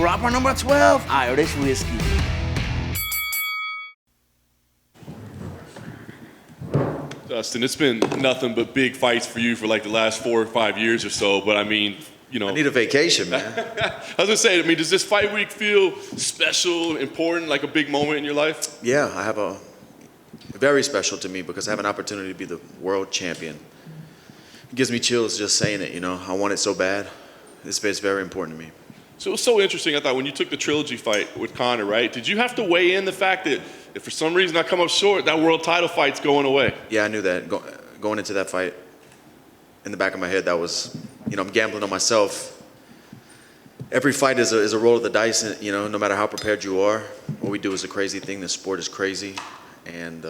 Drop our number 12. Irish whiskey. Dustin, it's been nothing but big fights for you for like the last 4 or 5 years or so, but I mean, you know. I need a vacation, man. I was gonna say, I mean, does this fight week feel special, important, like a big moment in your life? Yeah, I have a very special to me because I have an opportunity to be the world champion. It gives me chills just saying it, you know. I want it so bad. This is very important to me. So it was so interesting, I thought, when you took the trilogy fight with Conor, right? Did you have to weigh in the fact that if for some reason I come up short, that world title fight's going away? Yeah, I knew that. Going into that fight, in the back of my head, that was, you know, I'm gambling on myself. Every fight is a roll of the dice, and, you know, no matter how prepared you are. What we do is a crazy thing. The sport is crazy, and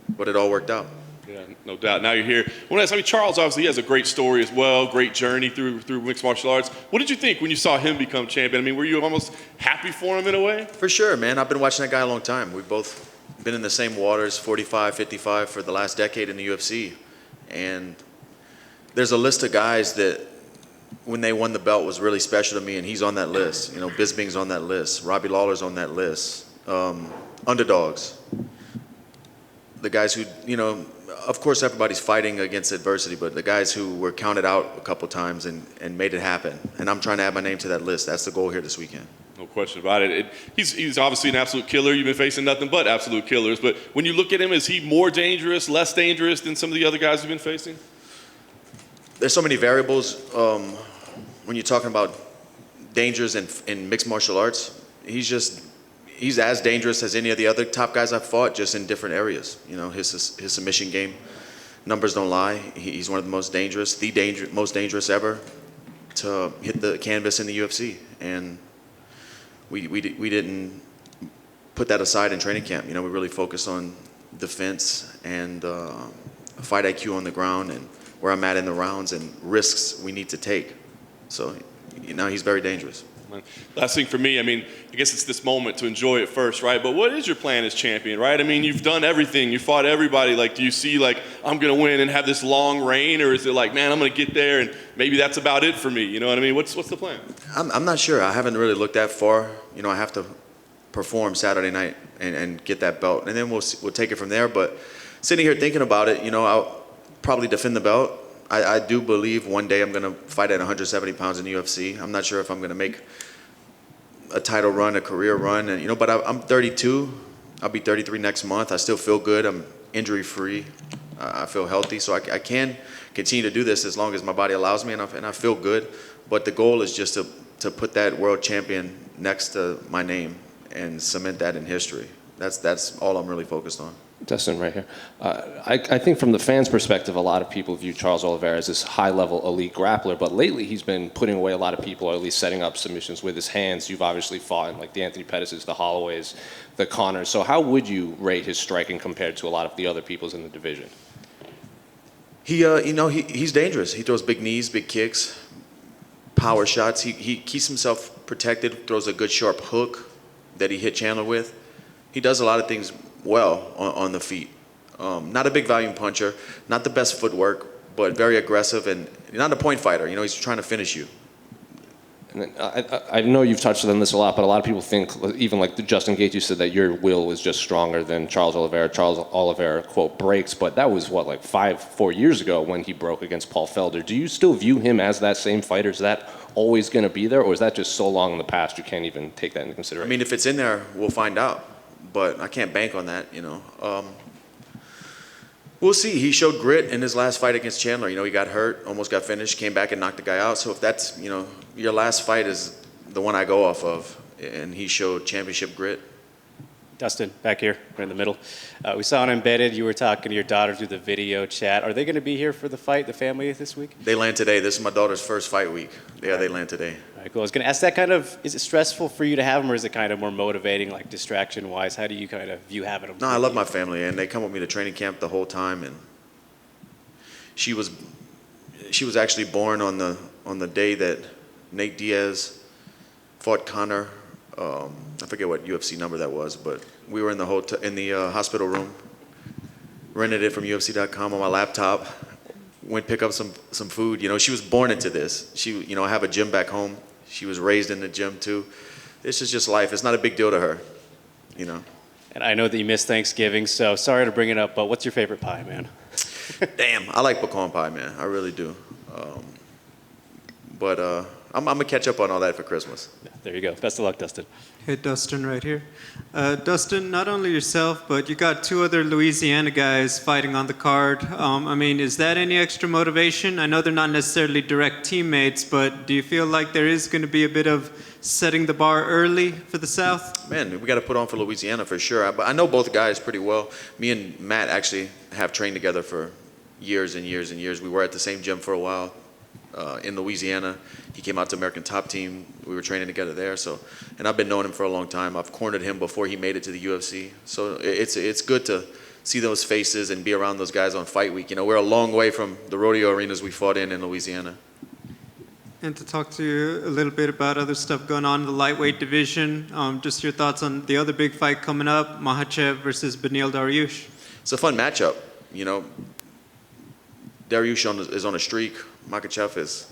but it all worked out. Yeah, no doubt. Now you're here. I mean, Charles obviously has a great story as well, great journey through mixed martial arts. What did you think when you saw him become champion? I mean, were you almost happy for him in a way? For sure, man. I've been watching that guy a long time. We've both been in the same waters, 45, 55 for the last decade in the UFC. And there's a list of guys that when they won the belt was really special to me, and he's on that list. You know, Bisping's on that list. Robbie Lawler's on that list. Underdogs. The guys who, you know, of course everybody's fighting against adversity, but the guys who were counted out a couple times and made it happen. And I'm trying to add my name to that list. That's the goal here this weekend. No question about it. He's obviously an absolute killer. You've been facing nothing but absolute killers. But when you look at him, is he more dangerous, less dangerous than some of the other guys you've been facing? There's so many variables when you're talking about dangers in mixed martial arts. He's as dangerous as any of the other top guys I've fought, just in different areas. You know, his submission game, numbers don't lie. He's one of the most dangerous, most dangerous ever to hit the canvas in the UFC. And we didn't put that aside in training camp. You know, we really focused on defense and fight IQ on the ground and where I'm at in the rounds and risks we need to take. So, you know, he's very dangerous. Last thing for me, I mean, I guess it's this moment to enjoy it first, right? But what is your plan as champion, right? I mean, you've done everything. You fought everybody. Like, do you see, like, I'm going to win and have this long reign? Or is it like, man, I'm going to get there and maybe that's about it for me? You know what I mean? What's the plan? I'm not sure. I haven't really looked that far. You know, I have to perform Saturday night and get that belt. And then we'll take it from there. But sitting here thinking about it, you know, I'll probably defend the belt. I do believe one day I'm going to fight at 170 pounds in the UFC. I'm not sure if I'm going to make a title run, a career run, and, you know, but I'm 32. I'll be 33 next month. I still feel good. I'm injury-free. I feel healthy, so I can continue to do this as long as my body allows me, and I feel good. But the goal is just to put that world champion next to my name and cement that in history. That's all I'm really focused on. Dustin, right here. I think from the fans' perspective, a lot of people view Charles Olivieira as this high-level elite grappler, but lately he's been putting away a lot of people, or at least setting up submissions with his hands. You've obviously fought in, like, the Anthony Pettis's, the Holloways, the Conors. So how would you rate his striking compared to a lot of the other people's in the division? He's dangerous. He throws big knees, big kicks, power shots. He keeps himself protected, throws a good sharp hook that he hit Chandler with. He does a lot of things well on the feet. Not a big volume puncher, not the best footwork, but very aggressive and not a point fighter. You know, he's trying to finish you. And then, I know you've touched on this a lot, but a lot of people think, even like Justin Gaethje said, that your will is just stronger than Charles Olivieira. Charles Olivieira, quote, breaks, but that was, what, like 4 years ago when he broke against Paul Felder. Do you still view him as that same fighter? Is that always going to be there, or is that just so long in the past you can't even take that into consideration? I mean, if it's in there, we'll find out. But I can't bank on that, you know. We'll see. He showed grit in his last fight against Chandler. You know, he got hurt, almost got finished, came back and knocked the guy out. So if that's, you know, your last fight is the one I go off of, and he showed championship grit. Dustin, back here, right in the middle. We saw on Embedded, you were talking to your daughter through the video chat. Are they going to be here for the fight, the family, this week? They land today. This is my daughter's first fight week. Yeah, they land today. All right, cool. I was going to ask that is it stressful for you to have them, or is it kind of more motivating, like distraction-wise? How do you kind of view having them? No, I love my family, and they come with me to training camp the whole time. And she was actually born on the day that Nate Diaz fought Conor. I forget what UFC number that was, but we were in the hospital room, rented it from UFC.com on my laptop, went pick up some food. You know, she was born into this. I have a gym back home. She was raised in the gym too. this is just life. It's not a big deal to her, you know. And I know that you missed Thanksgiving, so sorry to bring it up, but what's your favorite pie, man? Damn, I like pecan pie, man. I really do. But I'm gonna catch up on all that for Christmas. There you go. Best of luck, Dustin. Hey, Dustin, right here. Dustin, not only yourself, but you got 2 other Louisiana guys fighting on the card. I mean, is that any extra motivation? I know they're not necessarily direct teammates, but do you feel like there is going to be a bit of setting the bar early for the South? Man, we got to put on for Louisiana for sure. But I know both guys pretty well. Me and Matt actually have trained together for years and years and years. We were at the same gym for a while in Louisiana. He came out to American Top Team. We were training together there. So, and I've been knowing him for a long time. I've cornered him before he made it to the UFC. So it's good to see those faces and be around those guys on fight week. You know, we're a long way from the rodeo arenas we fought in Louisiana. And to talk to you a little bit about other stuff going on in the lightweight division, just your thoughts on the other big fight coming up, Makhachev versus Beneil Dariush. It's a fun matchup. You know, Dariush is on a streak. Makhachev is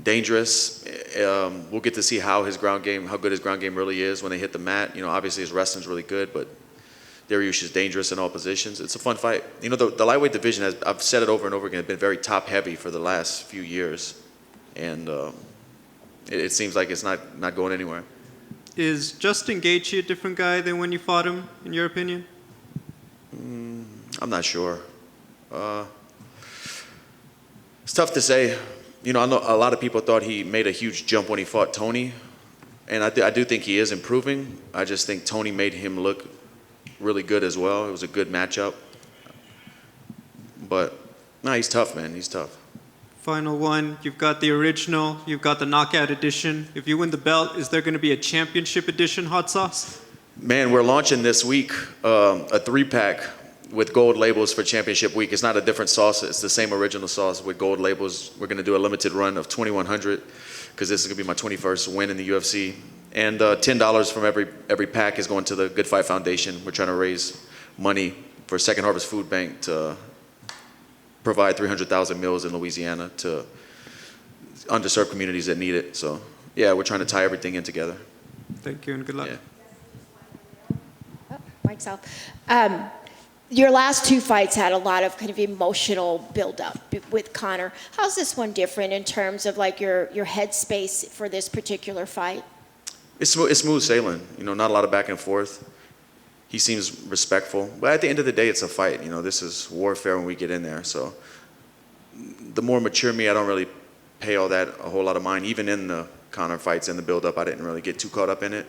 dangerous. We'll get to see how his ground game, how good his ground game really is when they hit the mat. You know, obviously his wrestling's really good, but Dariush is dangerous in all positions. It's a fun fight. You know, the lightweight division has, I've said it over and over again, been very top heavy for the last few years. And it seems like it's not going anywhere. Is Justin Gaethje a different guy than when you fought him, in your opinion? I'm not sure. It's tough to say. You know, I know a lot of people thought he made a huge jump when he fought Tony, and I do think he is improving. I just think Tony made him look really good as well. It was a good matchup. But, no, he's tough, man. He's tough. Final one, you've got the original, you've got the knockout edition. If you win the belt, is there going to be a championship edition hot sauce? Man, we're launching this week a 3-pack with gold labels for Championship Week. It's not a different sauce. It's the same original sauce with gold labels. We're going to do a limited run of 2,100 because this is going to be my 21st win in the UFC. And $10 from every pack is going to the Good Fight Foundation. We're trying to raise money for Second Harvest Food Bank to provide 300,000 meals in Louisiana to underserved communities that need it. So, yeah, we're trying to tie everything in together. Thank you and good luck. Yeah. Oh, mic's off. Your last 2 fights had a lot of kind of emotional buildup with Conor. How's this one different in terms of like your headspace for this particular fight? It's smooth sailing. You know, not a lot of back and forth. He seems respectful. But at the end of the day, it's a fight. You know, this is warfare when we get in there. So the more mature me, I don't really pay a whole lot of mind. Even in the Conor fights and the build-up, I didn't really get too caught up in it.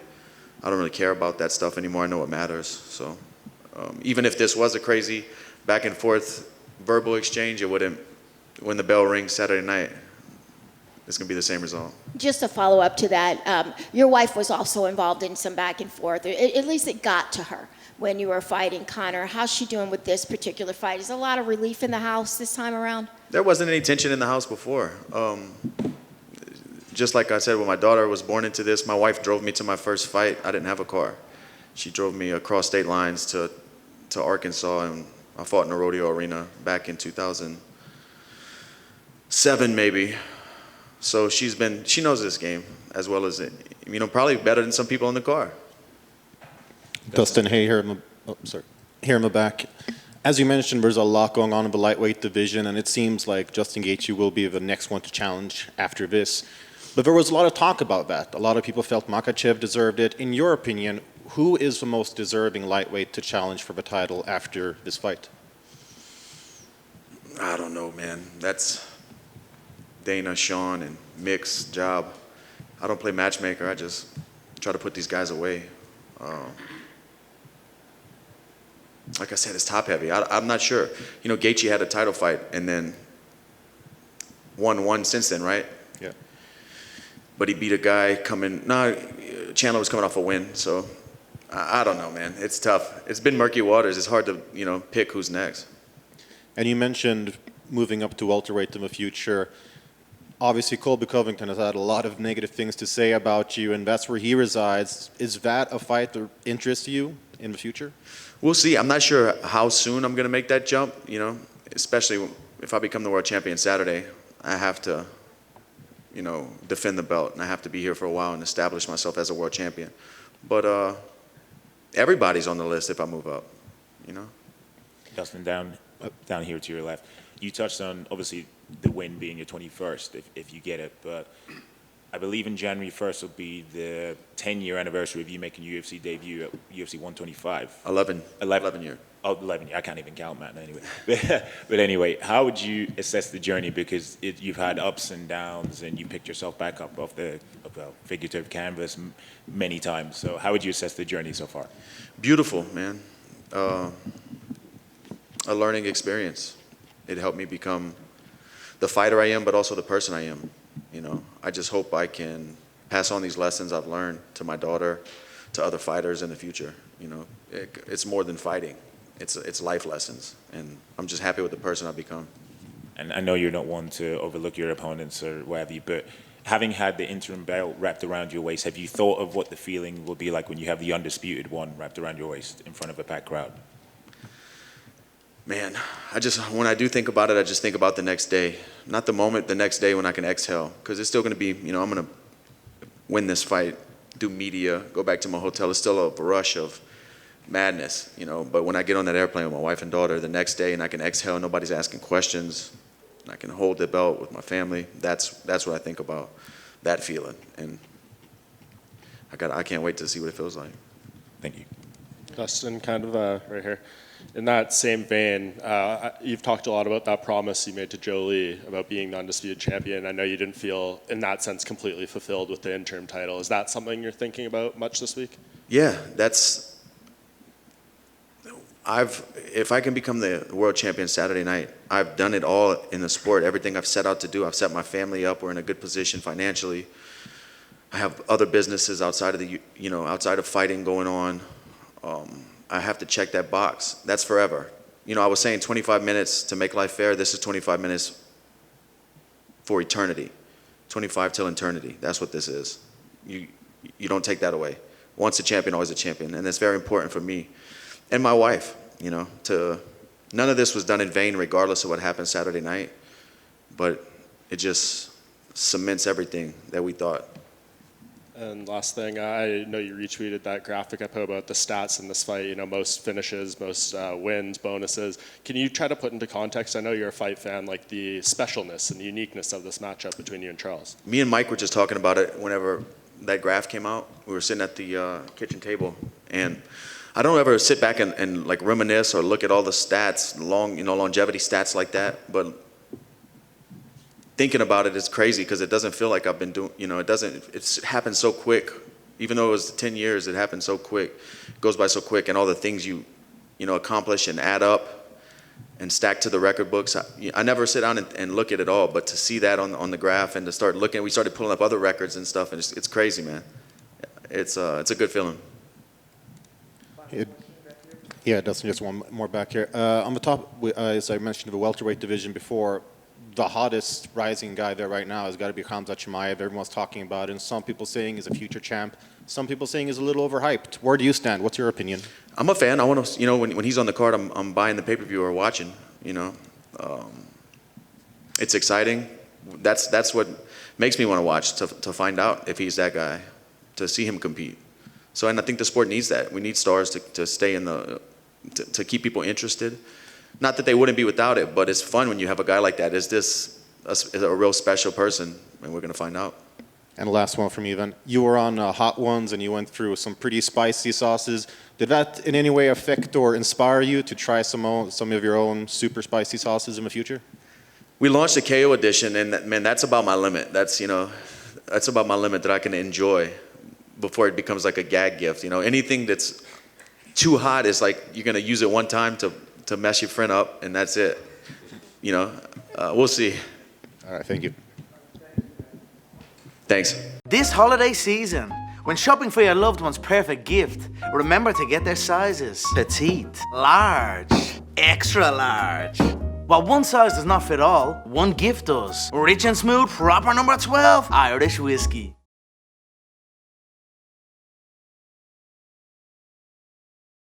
I don't really care about that stuff anymore. I know what matters. So even if this was a crazy back and forth verbal exchange, it wouldn't, when the bell rings Saturday night, it's going to be the same result. Just a follow-up to that, your wife was also involved in some back and forth. At least it got to her when you were fighting Conor. How's she doing with this particular fight? Is there a lot of relief in the house this time around? There wasn't any tension in the house before. Just like I said, when my daughter was born into this, my wife drove me to my first fight. I didn't have a car. She drove me across state lines to Arkansas, and I fought in a rodeo arena back in 2007 maybe. So she knows this game as well as, you know, probably better than some people in the car. Dustin, hey, here in the back. As you mentioned, there's a lot going on in the lightweight division, and it seems like Justin Gaethje will be the next one to challenge after this. But there was a lot of talk about that. A lot of people felt Makhachev deserved it. In your opinion, who is the most deserving lightweight to challenge for the title after this fight? I don't know, man. That's Dana, Sean, and Mick's job. I don't play matchmaker. I just try to put these guys away. Like I said, it's top heavy. I'm not sure. You know, Gaethje had a title fight and then won one since then, right? Yeah. But he beat a guy Chandler was coming off a win, so I don't know, man. It's tough. It's been murky waters. It's hard to, you know, pick who's next. And you mentioned moving up to welterweight in the future. Obviously, Colby Covington has had a lot of negative things to say about you, and that's where he resides. Is that a fight that interests you in the future? We'll see. I'm not sure how soon I'm going to make that jump, you know, especially if I become the world champion Saturday. I have to defend the belt, and I have to be here for a while and establish myself as a world champion. But everybody's on the list if I move up, Dustin, down here to your left, you touched on obviously the win being your 21st if you get it, but I believe in January 1st will be the 10-year anniversary of you making UFC debut at UFC 125. 11 year. Oh, 11 years. I can't even count, man, anyway. But anyway, how would you assess the journey? Because you've had ups and downs, and you picked yourself back up off the figurative canvas many times. So how would you assess the journey so far? Beautiful, man. A learning experience. It helped me become the fighter I am, but also the person I am. I just hope I can pass on these lessons I've learned to my daughter, to other fighters in the future. It's more than fighting. It's life lessons, and I'm just happy with the person I've become. And I know you're not one to overlook your opponents or what have you, but having had the interim belt wrapped around your waist, have you thought of what the feeling will be like when you have the undisputed one wrapped around your waist in front of a packed crowd? Man, when I do think about it, I just think about the next day. Not the moment, the next day when I can exhale. Because it's still going to be, I'm going to win this fight, do media, go back to my hotel. It's still a rush of madness, But when I get on that airplane with my wife and daughter the next day and I can exhale, nobody's asking questions, and I can hold the belt with my family, that's what I think about, that feeling. And I can't wait to see what it feels like. Thank you. Dustin, kind of right here. In that same vein, you've talked a lot about that promise you made to Jolie about being the undisputed champion. I know you didn't feel, in that sense, completely fulfilled with the interim title. Is that something you're thinking about much this week? Yeah, if I can become the world champion Saturday night, I've done it all in the sport. Everything I've set out to do, I've set my family up. We're in a good position financially. I have other businesses outside of outside of fighting going on. I have to check that box. That's forever. I was saying 25 minutes to make life fair. This is 25 minutes for eternity. 25 till eternity. That's what this is. You don't take that away. Once a champion, always a champion. And it's very important for me and my wife, none of this was done in vain regardless of what happened Saturday night. But it just cements everything that we thought. And last thing, I know you retweeted that graphic I put about the stats in this fight, most finishes, most wins, bonuses. Can you try to put into context, I know you're a fight fan, like the specialness and the uniqueness of this matchup between you and Charles? Me and Mike were just talking about it whenever that graph came out. We were sitting at the kitchen table, and I don't ever sit back and like reminisce or look at all the stats, longevity stats like that, but thinking about it is crazy because it doesn't feel like I've been doing, it's happened so quick. Even though it was 10 years, it happened so quick. It goes by so quick, and all the things you accomplish and add up and stack to the record books. I never sit down and look at it all, but to see that on the graph and to start looking, we started pulling up other records and stuff, and it's crazy, man. It's a good feeling. Yeah, Dustin, just one more back here. On the top, as I mentioned, the welterweight division before, the hottest rising guy there right now has got to be Khamzat Chimaev. Everyone's talking about it, and some people saying he's a future champ. Some people saying he's a little overhyped. Where do you stand? What's your opinion? I'm a fan. I want to, when he's on the card, I'm buying the pay-per-view or watching. It's exciting. That's what makes me want to watch, to find out if he's that guy, to see him compete. So, and I think the sport needs that. We need stars to stay to keep people interested. Not that they wouldn't be without it, but it's fun when you have a guy like that. Is this a real special person? And we're going to find out. And the last one from you then. You were on Hot Ones and you went through some pretty spicy sauces. Did that in any way affect or inspire you to try some of your own super spicy sauces in the future? We launched a KO edition, and that's about my limit. That's about my limit that I can enjoy before it becomes like a gag gift. Anything that's too hot is like you're going to use it one time to mess your friend up, and that's it. We'll see. All right, thank you. Thanks. This holiday season, when shopping for your loved one's perfect gift, remember to get their sizes. Petite, large, extra large. While one size does not fit all, one gift does. Rich and smooth, proper number 12 Irish whiskey.